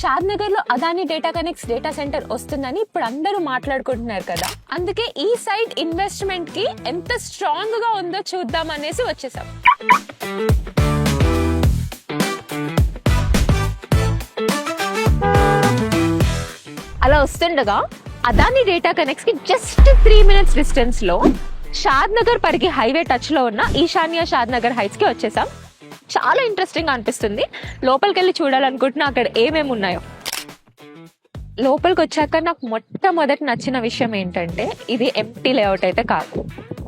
షాద్ నగర్ లో Adani data connects data centre వస్తుందని ఇప్పుడు అందరూ మాట్లాడుకుంటున్నారు కదా, అందుకే ఈ సైట్ ఇన్వెస్ట్మెంట్ కి ఎంత స్ట్రాంగ్ గా ఉందో చూద్దాం అనేసి వచ్చేసాం. అలా వస్తుండగా అదాని డేటా కనెక్ట్స్ కి జస్ట్ 3 minutes డిస్టెన్స్ లో షాద్ నగర్ పరిగి హైవే టచ్ లో ఉన్న ఈశాన్య షాద్ నగర్ హైట్స్ కి వచ్చేసాం. చాలా ఇంట్రెస్టింగ్ అనిపిస్తుంది. లోపలికి వెళ్ళి చూడాలనుకుంటున్నా అక్కడ ఏమేమి ఉన్నాయో. లోపలికి వచ్చాక నాకు మొట్టమొదటి నచ్చిన విషయం ఏంటంటే ఇది ఎంప్టీ లేఅవుట్ అయితే కాదు.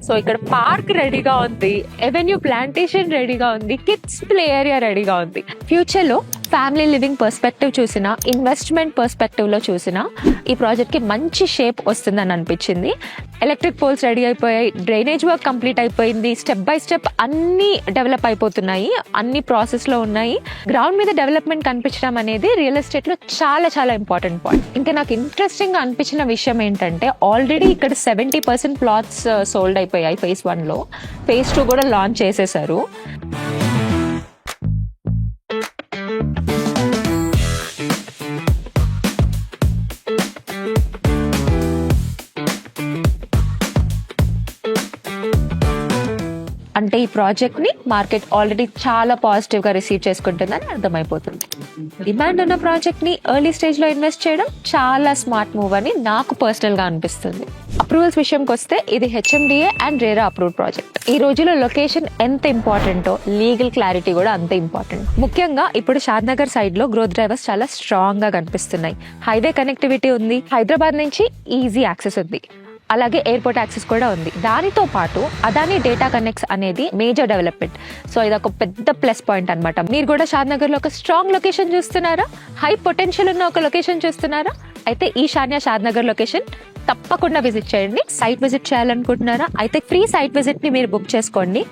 సో ఇక్కడ పార్క్ రెడీగా ఉంది, ఎవెన్యూ ప్లాంటేషన్ రెడీగా ఉంది, కిడ్స్ ప్లే ఏరియా రెడీగా ఉంది. ఫ్యూచర్ లో ఫ్యామిలీ లివింగ్ పర్స్పెక్టివ్ చూసినా, ఇన్వెస్ట్మెంట్ పర్స్పెక్టివ్ లో చూసినా ఈ ప్రాజెక్ట్ కి మంచి షేప్ వస్తుందని అనిపించింది. ఎలక్ట్రిక్ పోల్స్ రెడీ అయిపోయాయి, డ్రైనేజ్ వర్క్ కంప్లీట్ అయిపోయింది, స్టెప్ బై స్టెప్ అన్ని డెవలప్ అయిపోతున్నాయి, అన్ని ప్రాసెస్ లో ఉన్నాయి. గ్రౌండ్ మీద డెవలప్మెంట్ కనిపించడం అనేది రియల్ ఎస్టేట్ లో చాలా చాలా ఇంపార్టెంట్ పాయింట్. ఇంకా నాకు ఇంట్రెస్టింగ్ గా అనిపించిన విషయం ఏంటంటే ఆల్రెడీ ఇక్కడ 70% ప్లాట్స్ సోల్డ్ అయిపోయాయి phase 1 లో. phase 2 కూడా లాంచ్ చేసేసారు. అంటే ఈ ప్రాజెక్ట్ ని మార్కెట్ ఆల్రెడీ చాలా పాజిటివ్ గా రిసీవ్ చేసుకుంటుందని అర్థమైపోతుంది. డిమాండ్ ఉన్న ప్రాజెక్ట్ ని ఎర్లీ స్టేజ్ లో ఇన్వెస్ట్ చేయడం చాలా స్మార్ట్ మూవ్ అని నాకు పర్సనల్ గా అనిపిస్తుంది. అప్రూవల్స్ విషయంకి వస్తే ఇది HMDA and RERA approved project. ఈ రోజుల్లో లొకేషన్ ఎంత ఇంపార్టెంటో లీగల్ క్లారిటీ కూడా అంతే ఇంపార్టెంట్. ముఖ్యంగా ఇప్పుడు షాద్ నగర్ సైడ్ లో గ్రోత్ డ్రైవర్స్ చాలా స్ట్రాంగ్ గా కనిపిస్తున్నాయి. హైవే కనెక్టివిటీ ఉంది, హైదరాబాద్ నుంచి ఈజీ యాక్సెస్ ఉంది, అలాగే ఎయిర్పోర్ట్ యాక్సెస్ కూడా ఉంది. దానితో పాటు అదాని డేటా కనెక్ట్స్ అనేది మేజర్ డెవలప్మెంట్. సో ఇది ఒక పెద్ద ప్లస్ పాయింట్ అన్నమాట. మీరు కూడా షాద్ నగర్ లో ఒక స్ట్రాంగ్ లొకేషన్ చూస్తున్నారా, హై పొటెన్షియల్ ఉన్న ఒక లొకేషన్ చూస్తున్నారా, అయితే ఈశాన్య షాద్ నగర్ లొకేషన్ తప్పకుండా విజిట్ చేయండి. సైట్ విజిట్ చేయాలనుకుంటున్నారా, అయితే ఫ్రీ సైట్ విజిట్ ని మీరు బుక్ చేసుకోండి.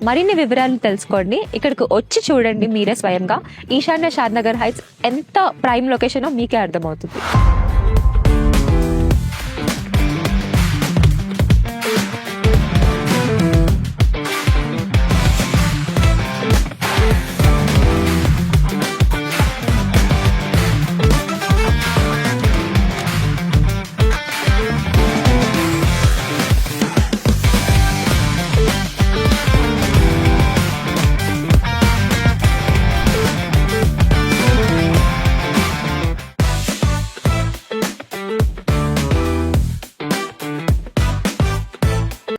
మరిన్ని వివరాలు తెలుసుకోండి, ఇక్కడికి వచ్చి చూడండి మీరే స్వయంగా. ఈశాన్య షాద్ నగర్ హైట్స్ ఎంత ప్రైమ్ లొకేషన్ మీకే అర్థమవుతుంది.